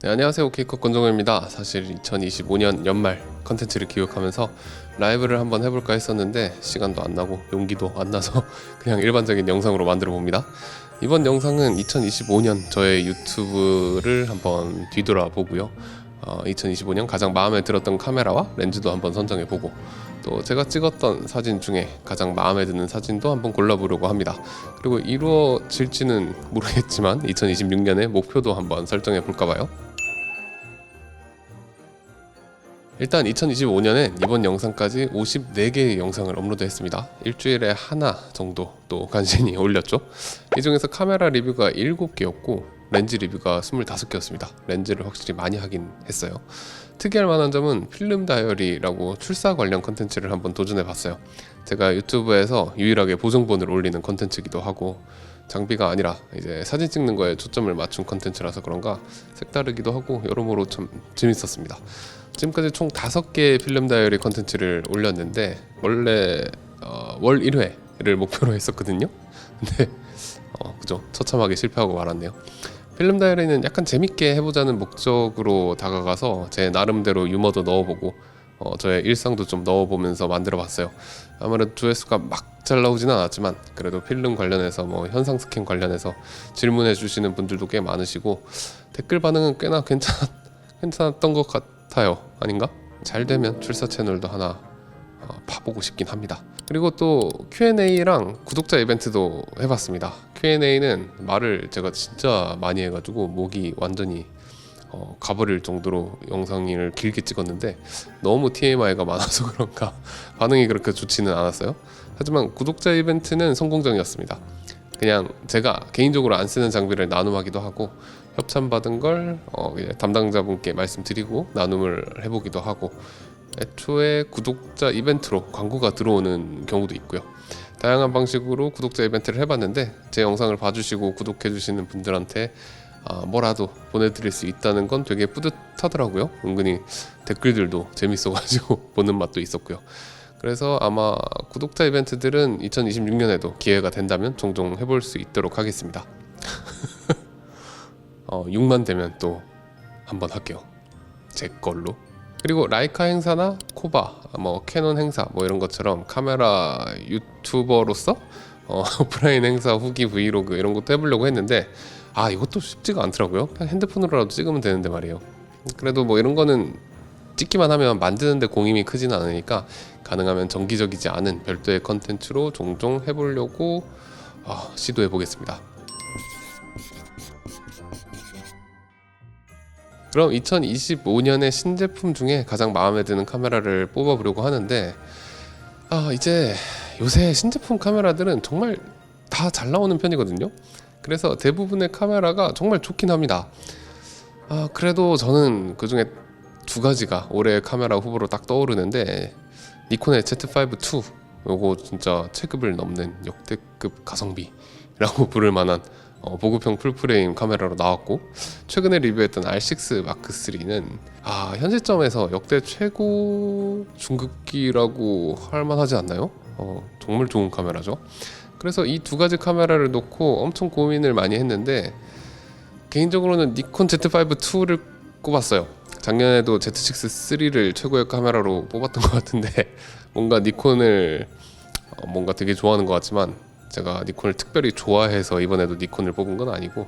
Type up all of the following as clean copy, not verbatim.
네, 안녕하세요. 오케이컷 권정우입니다. 사실 2025년 연말 컨텐츠를 기획하면서 라이브를 한번 해볼까 했었는데 시간도 안 나고 용기도 안 나서 그냥 일반적인 영상으로 만들어 봅니다. 이번 영상은 2025년 저의 유튜브를 한번 뒤돌아보고요. 2025년 가장 마음에 들었던 카메라와 렌즈도 한번 선정해보고 또 제가 찍었던 사진 중에 가장 마음에 드는 사진도 한번 골라보려고 합니다. 그리고 이루어질지는 모르겠지만 2026년에 목표도 한번 설정해 볼까 봐요. 일단 2025년엔 이번 영상까지 54개의 영상을 업로드했습니다. 일주일에 하나 정도 또 간신히 올렸죠. 이 중에서 카메라 리뷰가 7개였고 렌즈 리뷰가 25개였습니다. 렌즈를 확실히 많이 하긴 했어요. 특이할 만한 점은 필름 다이어리라고 출사 관련 컨텐츠를 한번 도전해봤어요. 제가 유튜브에서 유일하게 보정본을 올리는 컨텐츠이기도 하고 장비가 아니라 이제 사진 찍는 거에 초점을 맞춘 컨텐츠라서 그런가 색다르기도 하고 여러모로 참 재밌었습니다. 지금까지 총 5개의 필름 다이어리 컨텐츠를 올렸는데 원래 월 1회를 목표로 했었거든요. 근데 그죠, 처참하게 실패하고 말았네요. 필름 다이어리는 약간 재밌게 해보자는 목적으로 다가가서 제 나름대로 유머도 넣어보고 저의 일상도 좀 넣어보면서 만들어봤어요. 아무래도 조회수가 막 잘 나오지는 않았지만 그래도 필름 관련해서 현상 스캔 관련해서 질문해 주시는 분들도 꽤 많으시고 댓글 반응은 꽤나 괜찮았던 것 같아요. 아닌가? 잘 되면 출사 채널도 하나 파보고 싶긴 합니다. 그리고 또 Q&A랑 구독자 이벤트도 해봤습니다. Q&A는 말을 제가 진짜 많이 해가지고 목이 완전히 가버릴 정도로 영상을 길게 찍었는데 너무 TMI가 많아서 그런가 반응이 그렇게 좋지는 않았어요. 하지만 구독자 이벤트는 성공적이었습니다. 그냥 제가 개인적으로 안 쓰는 장비를 나눔하기도 하고 협찬받은 걸 담당자분께 말씀드리고 나눔을 해보기도 하고 애초에 구독자 이벤트로 광고가 들어오는 경우도 있고요. 다양한 방식으로 구독자 이벤트를 해봤는데 제 영상을 봐주시고 구독해주시는 분들한테 뭐라도 보내드릴 수 있다는 건 되게 뿌듯하더라고요. 은근히 댓글들도 재밌어가지고 보는 맛도 있었고요. 그래서 아마 구독자 이벤트들은 2026년에도 기회가 된다면 종종 해볼 수 있도록 하겠습니다. 6만 되면 또 한번 할게요. 제 걸로. 그리고 라이카 행사나 코바, 캐논 행사 이런 것처럼 카메라 유튜버로서 오프라인 행사 후기 브이로그 이런 것도 해보려고 했는데 이것도 쉽지가 않더라고요. 그냥 핸드폰으로라도 찍으면 되는데 말이에요. 그래도 이런 거는 찍기만 하면 만드는데 공임이 크지는 않으니까 가능하면 정기적이지 않은 별도의 컨텐츠로 종종 해보려고 시도해 보겠습니다. 그럼 2025년의 신제품 중에 가장 마음에 드는 카메라를 뽑아보려고 하는데 이제 요새 신제품 카메라들은 정말 다 잘 나오는 편이거든요. 그래서 대부분의 카메라가 정말 좋긴 합니다. 그래도 저는 그 중에 2가지가 올해의 카메라 후보로 딱 떠오르는데 니콘의 Z5 II 요거 진짜 체급을 넘는 역대급 가성비라고 부를 만한 보급형 풀프레임 카메라로 나왔고 최근에 리뷰했던 R6 마크3는 현재점에서 역대 최고 중급기라고 할 만하지 않나요? 정말 좋은 카메라죠. 그래서 이 2가지 카메라를 놓고 엄청 고민을 많이 했는데 개인적으로는 니콘 Z5-2를 꼽았어요. 작년에도 Z6-3를 최고의 카메라로 뽑았던 것 같은데 뭔가 니콘을 뭔가 되게 좋아하는 것 같지만 제가 니콘을 특별히 좋아해서 이번에도 니콘을 뽑은 건 아니고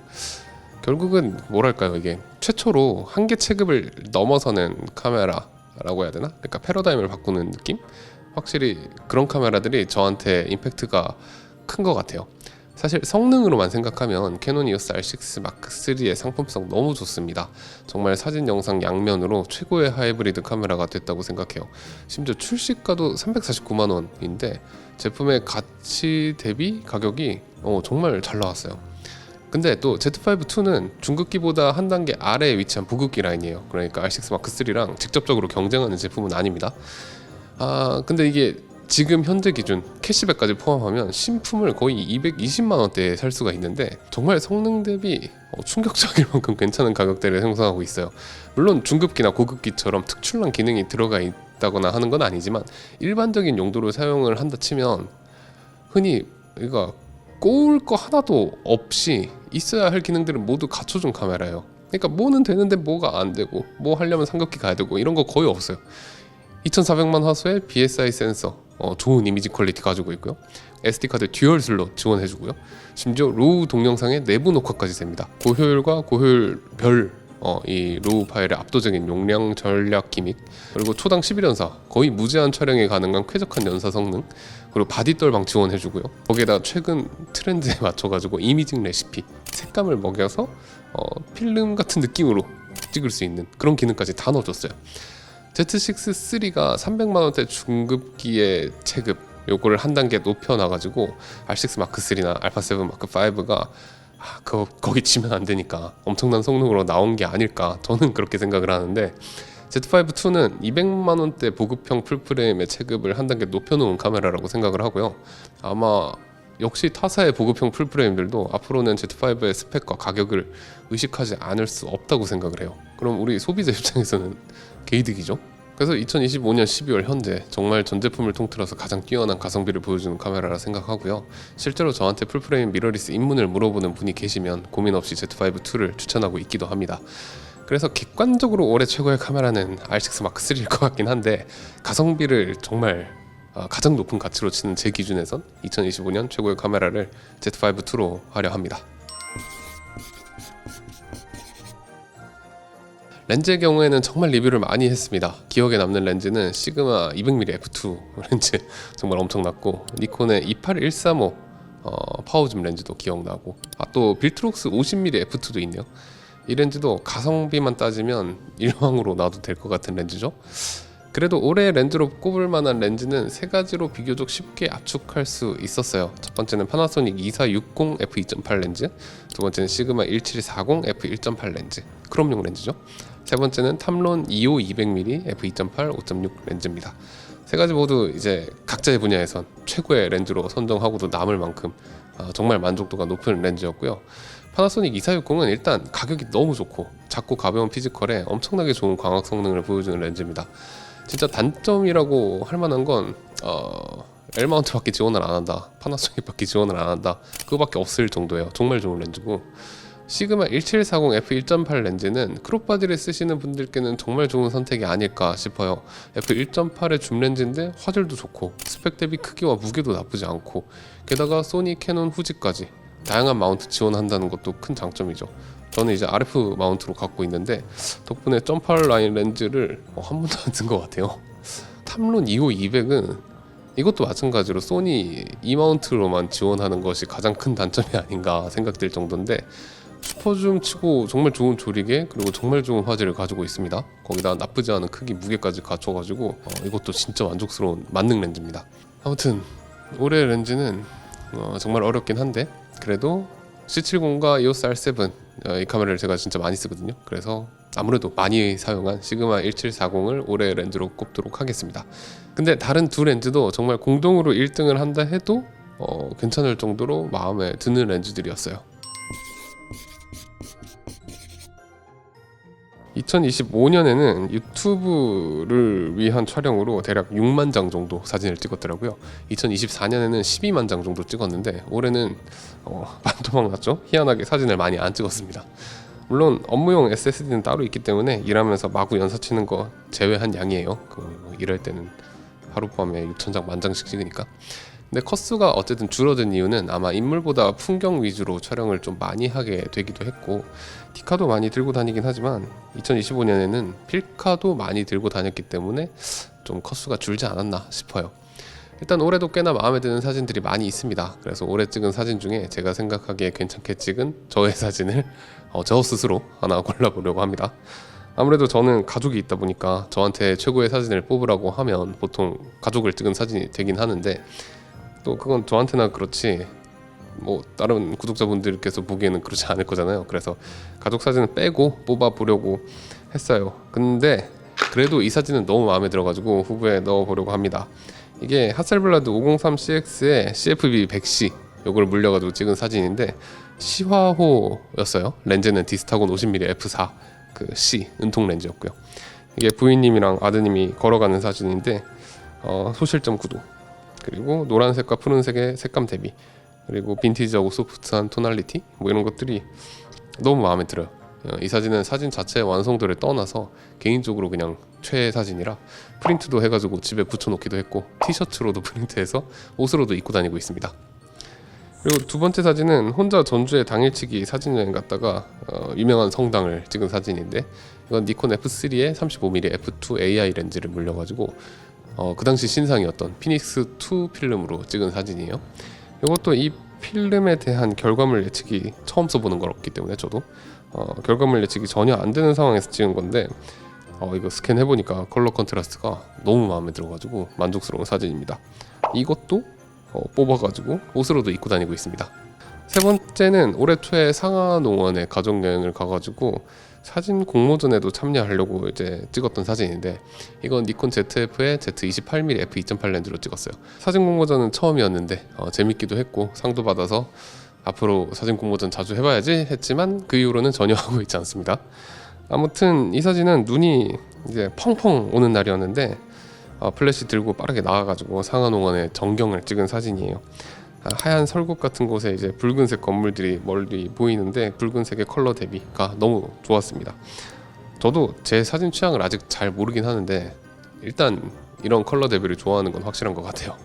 결국은 뭐랄까요, 이게 최초로 한계 체급을 넘어서는 카메라라고 해야 되나? 그러니까 패러다임을 바꾸는 느낌? 확실히 그런 카메라들이 저한테 임팩트가 큰 것 같아요. 사실 성능으로만 생각하면 캐논 EOS R6 마크3의 상품성 너무 좋습니다. 정말 사진 영상 양면으로 최고의 하이브리드 카메라가 됐다고 생각해요. 심지어 출시가도 349만 원인데 제품의 가치 대비 가격이 정말 잘 나왔어요. 근데 또 Z5-2는 중급기보다 한 단계 아래에 위치한 부급기 라인이에요. 그러니까 R6 마크3랑 직접적으로 경쟁하는 제품은 아닙니다. 근데 이게 지금 현재 기준 캐시백까지 포함하면 신품을 거의 220만 원대에 살 수가 있는데 정말 성능 대비 충격적일 만큼 괜찮은 가격대를 형성하고 있어요. 물론 중급기나 고급기처럼 특출난 기능이 들어가 있다거나 하는 건 아니지만 일반적인 용도로 사용을 한다 치면 흔히 꼬울 거 하나도 없이 있어야 할 기능들을 모두 갖춰준 카메라예요. 그러니까 뭐는 되는데 뭐가 안 되고, 뭐 하려면 삼각기 가야 되고 이런 거 거의 없어요. 2400만 화소의 BSI 센서, 좋은 이미지 퀄리티 가지고 있고요. SD카드 듀얼 슬롯 지원해주고요. 심지어 로우 동영상의 내부 녹화까지 됩니다. 고효율과 고효율별 이 로우 파일의 압도적인 용량 전략 기믹, 그리고 초당 11연사 거의 무제한 촬영이 가능한 쾌적한 연사 성능, 그리고 바디 떨방 지원해주고요. 거기에다 최근 트렌드에 맞춰가지고 이미징 레시피, 색감을 먹여서 필름 같은 느낌으로 찍을 수 있는 그런 기능까지 다 넣어줬어요. Z6-3가 300만원대 중급기의 체급, 요거를 한 단계 높여놔가지고 R6 마크3나 알파7 마크5가 거기 치면 안 되니까 엄청난 성능으로 나온 게 아닐까, 저는 그렇게 생각을 하는데, Z5-2는 200만원대 보급형 풀프레임의 체급을 한 단계 높여놓은 카메라라고 생각을 하고요. 아마 역시 타사의 보급형 풀프레임들도 앞으로는 Z5의 스펙과 가격을 의식하지 않을 수 없다고 생각을 해요. 그럼 우리 소비자 입장에서는 개이득이죠. 그래서 2025년 12월 현재 정말 전 제품을 통틀어서 가장 뛰어난 가성비를 보여주는 카메라라 생각하고요. 실제로 저한테 풀프레임 미러리스 입문을 물어보는 분이 계시면 고민 없이 Z5-2를 추천하고 있기도 합니다. 그래서 객관적으로 올해 최고의 카메라는 R6 마크3일 것 같긴 한데, 가성비를 정말 가장 높은 가치로 치는 제 기준에선 2025년 최고의 카메라를 Z5-2로 하려 합니다. 렌즈의 경우에는 정말 리뷰를 많이 했습니다. 기억에 남는 렌즈는 시그마 200mm f2 렌즈 정말 엄청났고, 니콘의 28135 파워줌 렌즈도 기억나고, 또 빌트록스 50mm f2도 있네요. 이 렌즈도 가성비만 따지면 일왕으로 놔도 될 것 같은 렌즈죠. 그래도 올해 렌즈로 꼽을 만한 렌즈는 세 가지로 비교적 쉽게 압축할 수 있었어요. 첫 번째는 파나소닉 2460 f2.8 렌즈, 두 번째는 시그마 1740 f1.8 렌즈, 크롬용 렌즈죠. 세 번째는 탐론 25 200mm f2.8 5.6 렌즈입니다. 세 가지 모두 이제 각자의 분야에선 최고의 렌즈로 선정하고도 남을 만큼 정말 만족도가 높은 렌즈였고요. 파나소닉 2460은 일단 가격이 너무 좋고 작고 가벼운 피지컬에 엄청나게 좋은 광학 성능을 보여주는 렌즈입니다. 진짜 단점이라고 할 만한 건 L마운트밖에 지원을 안 한다, 파나소닉밖에 지원을 안 한다, 그거밖에 없을 정도예요. 정말 좋은 렌즈고, 시그마 1740 f1.8 렌즈는 크롭바디를 쓰시는 분들께는 정말 좋은 선택이 아닐까 싶어요. f1.8의 줌 렌즈인데 화질도 좋고 스펙 대비 크기와 무게도 나쁘지 않고, 게다가 소니, 캐논, 후지까지 다양한 마운트 지원한다는 것도 큰 장점이죠. 저는 이제 RF 마운트로 갖고 있는데 덕분에 점퍼 라인 렌즈를 한 번도 안 쓴 것 같아요. 탐론 2호 200은 이것도 마찬가지로 소니 E 마운트로만 지원하는 것이 가장 큰 단점이 아닌가 생각될 정도인데, 슈퍼줌 치고 정말 좋은 조리개, 그리고 정말 좋은 화질을 가지고 있습니다. 거기다 나쁘지 않은 크기, 무게까지 갖춰가지고 이것도 진짜 만족스러운 만능 렌즈입니다. 아무튼 올해 렌즈는 정말 어렵긴 한데, 그래도 C70과 EOS R7 이 카메라를 제가 진짜 많이 쓰거든요. 그래서 아무래도 많이 사용한 시그마 1740을 올해 렌즈로 꼽도록 하겠습니다. 근데 다른 두 렌즈도 정말 공동으로 1등을 한다 해도 괜찮을 정도로 마음에 드는 렌즈들이었어요. 2025년에는 유튜브를 위한 촬영으로 대략 6만 장 정도 사진을 찍었더라고요. 2024년에는 12만 장 정도 찍었는데, 올해는 반토막 났죠. 희한하게 사진을 많이 안 찍었습니다. 물론 업무용 SSD는 따로 있기 때문에 일하면서 마구 연사 치는 거 제외한 양이에요. 일할 때는 하룻밤에 6,000장, 10,000장씩 찍으니까. 근데 컷수가 어쨌든 줄어든 이유는 아마 인물보다 풍경 위주로 촬영을 좀 많이 하게 되기도 했고, 디카도 많이 들고 다니긴 하지만 2025년에는 필카도 많이 들고 다녔기 때문에 좀 컷수가 줄지 않았나 싶어요. 일단 올해도 꽤나 마음에 드는 사진들이 많이 있습니다. 그래서 올해 찍은 사진 중에 제가 생각하기에 괜찮게 찍은 저의 사진을 저 스스로 하나 골라보려고 합니다. 아무래도 저는 가족이 있다 보니까 저한테 최고의 사진을 뽑으라고 하면 보통 가족을 찍은 사진이 되긴 하는데, 또 그건 저한테나 그렇지 뭐 다른 구독자분들께서 보기에는 그렇지 않을 거잖아요. 그래서 가족 사진을 빼고 뽑아보려고 했어요. 근데 그래도 이 사진은 너무 마음에 들어가지고 후보에 넣어보려고 합니다. 이게 하셀블라드 503CX의 CFB 100C 요걸 물려가지고 찍은 사진인데, 시화호였어요. 렌즈는 디스타곤 50mm f4 그 C 은통 렌즈였고요. 이게 부인님이랑 아드님이 걸어가는 사진인데 소실점 구도, 그리고 노란색과 푸른색의 색감 대비, 그리고 빈티지하고 소프트한 토널리티, 뭐 이런 것들이 너무 마음에 들어요. 이 사진은 사진 자체의 완성도를 떠나서 개인적으로 그냥 최애 사진이라 프린트도 해가지고 집에 붙여놓기도 했고 티셔츠로도 프린트해서 옷으로도 입고 다니고 있습니다. 그리고 두 번째 사진은 혼자 전주에 당일치기 사진여행 갔다가 유명한 성당을 찍은 사진인데, 이건 니콘 F3에 35mm f2 AI 렌즈를 물려가지고 그 당시 신상이었던 피닉스 2 필름으로 찍은 사진이에요. 이것도 이 필름에 대한 결과물 예측이 처음 써보는 거였기 때문에 저도 결과물 예측이 전혀 안 되는 상황에서 찍은 건데, 이거 스캔해보니까 컬러 컨트라스트가 너무 마음에 들어가지고 만족스러운 사진입니다. 이것도 뽑아가지고 옷으로도 입고 다니고 있습니다. 세 번째는 올해 초에 상하농원에 가족여행을 가가지고 사진 공모전에도 참여하려고 이제 찍었던 사진인데, 이건 니콘 ZF의 Z28mm f2.8 렌즈로 찍었어요. 사진 공모전은 처음이었는데 재밌기도 했고 상도 받아서 앞으로 사진 공모전 자주 해봐야지 했지만 그 이후로는 전혀 하고 있지 않습니다. 아무튼 이 사진은 눈이 이제 펑펑 오는 날이었는데 플래시 들고 빠르게 나와가지고 상하농원의 전경을 찍은 사진이에요. 하얀 설국 같은 곳에 이제 붉은색 건물들이 멀리 보이는데 붉은색의 컬러 대비가 너무 좋았습니다. 저도 제 사진 취향을 아직 잘 모르긴 하는데 일단 이런 컬러 대비를 좋아하는 건 확실한 것 같아요.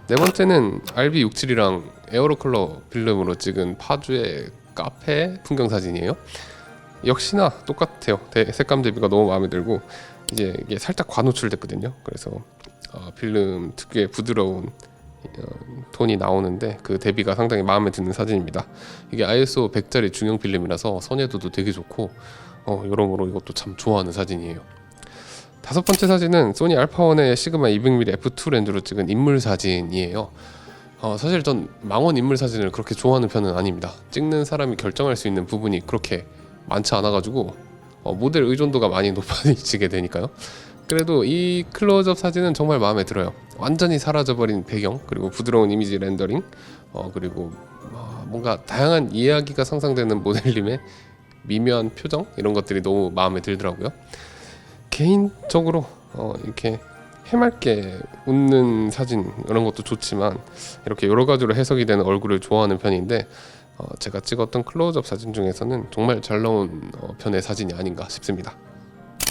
네 번째는 RB67이랑 에어로컬러 필름으로 찍은 파주의 카페 풍경 사진이에요. 역시나 똑같아요. 색감 대비가 너무 마음에 들고 이제 이게 살짝 과노출됐거든요. 그래서 필름 특유의 부드러운 톤이 나오는데 그 대비가 상당히 마음에 드는 사진입니다. 이게 ISO 100짜리 중형 필름이라서 선예도도 되게 좋고 여러모로 이것도 참 좋아하는 사진이에요. 다섯 번째 사진은 소니 알파1의 시그마 200mm f2 렌즈로 찍은 인물 사진이에요. 사실 전 망원 인물 사진을 그렇게 좋아하는 편은 아닙니다. 찍는 사람이 결정할 수 있는 부분이 그렇게 많지 않아가지고 모델 의존도가 많이 높아지게 되니까요. 그래도 이 클로즈업 사진은 정말 마음에 들어요. 완전히 사라져버린 배경, 그리고 부드러운 이미지 렌더링, 그리고 뭔가 다양한 이야기가 상상되는 모델님의 미묘한 표정, 이런 것들이 너무 마음에 들더라고요. 개인적으로 이렇게 해맑게 웃는 사진 이런 것도 좋지만 이렇게 여러 가지로 해석이 되는 얼굴을 좋아하는 편인데, 제가 찍었던 클로즈업 사진 중에서는 정말 잘 나온 편의 사진이 아닌가 싶습니다.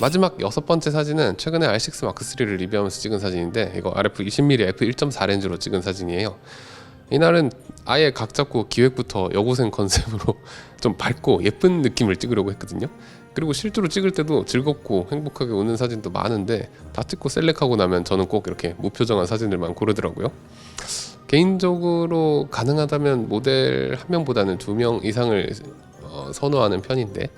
마지막 여섯 번째 사진은 최근에 R6 마크3를 리뷰하면서 찍은 사진인데, 이거 RF 20mm f1.4 렌즈로 찍은 사진이에요. 이날은 아예 각 잡고 기획부터 여고생 컨셉으로 좀 밝고 예쁜 느낌을 찍으려고 했거든요. 그리고 실제로 찍을 때도 즐겁고 행복하게 웃는 사진도 많은데 다 찍고 셀렉하고 나면 저는 꼭 이렇게 무표정한 사진들만 고르더라고요. 개인적으로 가능하다면 모델 한 명보다는 두 명 이상을 선호하는 편인데,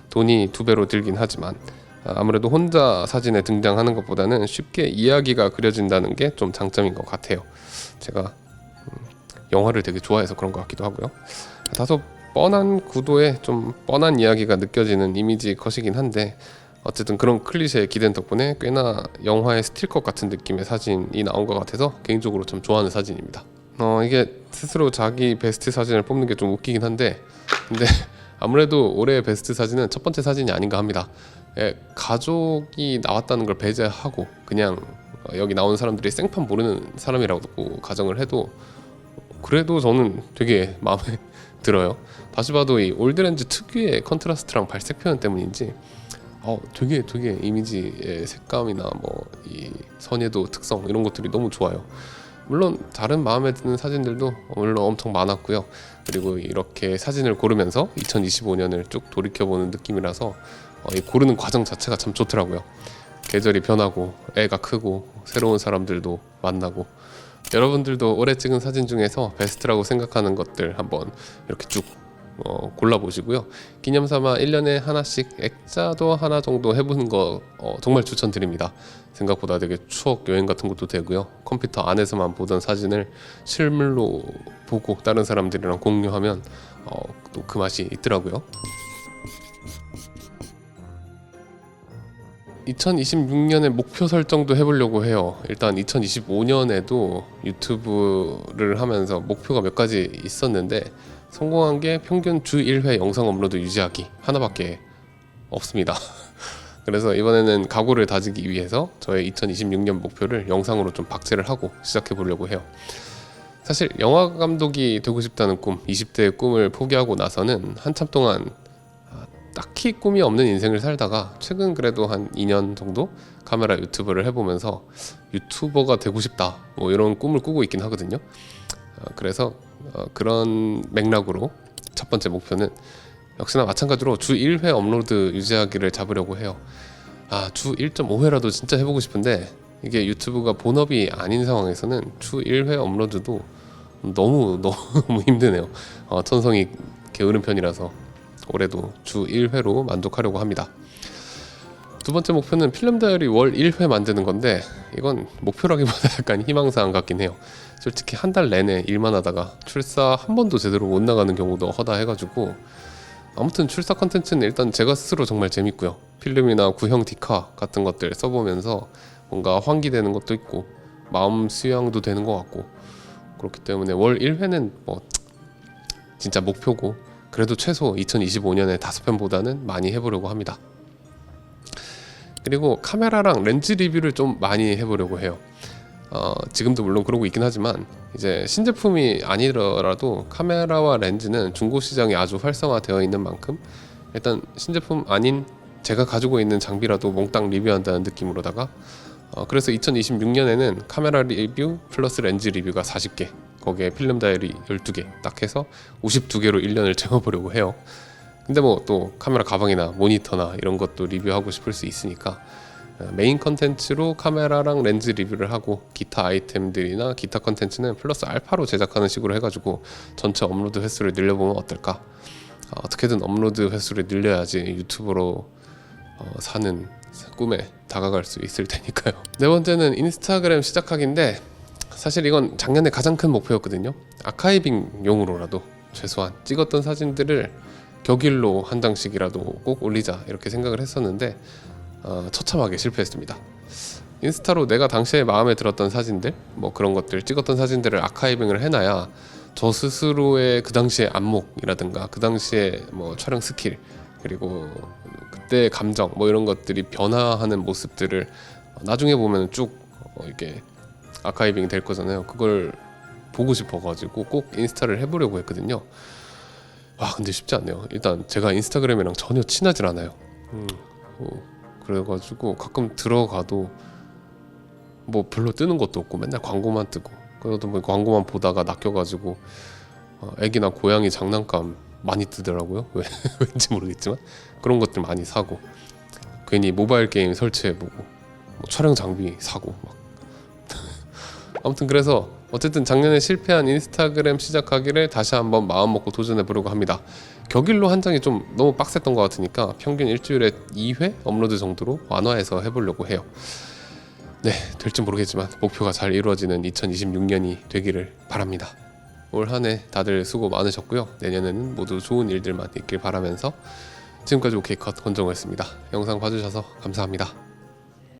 돈이 두 배로 들긴 하지만 아무래도 혼자 사진에 등장하는 것보다는 쉽게 이야기가 그려진다는 게 좀 장점인 것 같아요. 제가 영화를 되게 좋아해서 그런 것 같기도 하고요. 다소 뻔한 구도에 좀 뻔한 이야기가 느껴지는 이미지 컷이긴 한데, 어쨌든 그런 클리셰에 기댄 덕분에 꽤나 영화의 스틸컷 같은 느낌의 사진이 나온 것 같아서 개인적으로 좀 좋아하는 사진입니다. 이게 스스로 자기 베스트 사진을 뽑는 게 좀 웃기긴 한데, 근데 아무래도 올해의 베스트 사진은 첫 번째 사진이 아닌가 합니다. 가족이 나왔다는 걸 배제하고 그냥 여기 나온 사람들이 생판 모르는 사람이라고 가정을 해도 그래도 저는 되게 마음에 들어요. 다시 봐도 이 올드렌즈 특유의 컨트라스트랑 발색 표현 때문인지 되게 이미지의 색감이나 뭐 이 선예도 특성 이런 것들이 너무 좋아요. 물론 다른 마음에 드는 사진들도 물론 엄청 많았고요. 그리고 이렇게 사진을 고르면서 2025년을 쭉 돌이켜보는 느낌이라서 이 고르는 과정 자체가 참 좋더라고요. 계절이 변하고 애가 크고 새로운 사람들도 만나고, 여러분들도 올해 찍은 사진 중에서 베스트라고 생각하는 것들 한번 이렇게 쭉 골라보시고요. 기념삼아 1년에 하나씩 액자도 하나 정도 해보는 거 정말 추천드립니다. 생각보다 되게 추억 여행 같은 것도 되고요. 컴퓨터 안에서만 보던 사진을 실물로 보고 다른 사람들이랑 공유하면 또 그 맛이 있더라고요. 2026년에 목표 설정도 해보려고 해요. 일단 2025년에도 유튜브를 하면서 목표가 몇 가지 있었는데 성공한 게 평균 주 1회 영상 업로드 유지하기 하나밖에 없습니다. 그래서 이번에는 각오를 다지기 위해서 저의 2026년 목표를 영상으로 좀 박제를 하고 시작해 보려고 해요. 사실 영화 감독이 되고 싶다는 꿈, 20대의 꿈을 포기하고 나서는 한참 동안 딱히 꿈이 없는 인생을 살다가 최근 그래도 한 2년 정도 카메라 유튜브를 해보면서 유튜버가 되고 싶다 뭐 이런 꿈을 꾸고 있긴 하거든요. 그래서 그런 맥락으로 첫 번째 목표는 역시나 마찬가지로 주 1회 업로드 유지하기를 잡으려고 해요. 주 1.5회라도 진짜 해보고 싶은데 이게 유튜브가 본업이 아닌 상황에서는 주 1회 업로드도 너무 힘드네요. 천성이 게으른 편이라서 올해도 주 1회로 만족하려고 합니다. 두 번째 목표는 필름 다이어리 월 1회 만드는 건데 이건 목표라기보다 약간 희망사항 같긴 해요. 솔직히 한 달 내내 일만 하다가 출사 한 번도 제대로 못 나가는 경우도 허다해가지고 아무튼 출사 컨텐츠는 일단 제가 스스로 정말 재밌고요. 필름이나 구형 디카 같은 것들 써보면서 뭔가 환기되는 것도 있고 마음 수양도 되는 것 같고 그렇기 때문에 월 1회는 뭐 진짜 목표고 그래도 최소 2025년에 5편보다는 많이 해보려고 합니다. 그리고 카메라랑 렌즈 리뷰를 좀 많이 해보려고 해요. 지금도 물론 그러고 있긴 하지만 이제 신제품이 아니더라도 카메라와 렌즈는 중고 시장이 아주 활성화되어 있는 만큼 일단 신제품 아닌 제가 가지고 있는 장비라도 몽땅 리뷰한다는 느낌으로다가 그래서 2026년에는 카메라 리뷰 플러스 렌즈 리뷰가 40개 거기에 필름 다이어리 12개 딱 해서 52개로 1년을 채워보려고 해요. 근데 뭐 또 카메라 가방이나 모니터나 이런 것도 리뷰하고 싶을 수 있으니까 메인 컨텐츠로 카메라랑 렌즈 리뷰를 하고 기타 아이템들이나 기타 컨텐츠는 플러스 알파로 제작하는 식으로 해가지고 전체 업로드 횟수를 늘려보면 어떨까. 어떻게든 업로드 횟수를 늘려야지 유튜버로 사는 꿈에 다가갈 수 있을 테니까요. 네 번째는 인스타그램 시작하기인데 사실 이건 작년에 가장 큰 목표였거든요. 아카이빙용으로라도 최소한 찍었던 사진들을 격일로 한 장씩이라도 꼭 올리자 이렇게 생각을 했었는데 처참하게 실패했습니다. 인스타로 내가 당시에 마음에 들었던 사진들 뭐 그런 것들 찍었던 사진들을 아카이빙을 해놔야 저 스스로의 그 당시의 안목이라든가 그 당시의 뭐 촬영 스킬 그리고 그때의 감정 뭐 이런 것들이 변화하는 모습들을 나중에 보면 쭉 이렇게 아카이빙이 될 거잖아요. 그걸 보고 싶어가지고 꼭 인스타를 해보려고 했거든요. 근데 쉽지 않네요. 일단 제가 인스타그램이랑 전혀 친하질 않아요. 그래가지고 가끔 들어가도 뭐 별로 뜨는 것도 없고 맨날 광고만 뜨고 그래도 뭐 광고만 보다가 낚여가지고 애기나 고양이 장난감 많이 뜨더라고요. 왠지 모르겠지만 그런 것들 많이 사고 괜히 모바일 게임 설치해보고 뭐 촬영 장비 사고 막 아무튼 그래서 어쨌든 작년에 실패한 인스타그램 시작하기를 다시 한번 마음 먹고 도전해 보려고 합니다. 격일로 한 장이 좀 너무 빡셌던 것 같으니까 평균 일주일에 2회 업로드 정도로 완화해서 해보려고 해요. 네, 될지 모르겠지만 목표가 잘 이루어지는 2026년이 되기를 바랍니다. 올 한 해 다들 수고 많으셨고요. 내년에는 모두 좋은 일들만 있길 바라면서 지금까지 오케이컷 권정호였습니다. 영상 봐주셔서 감사합니다.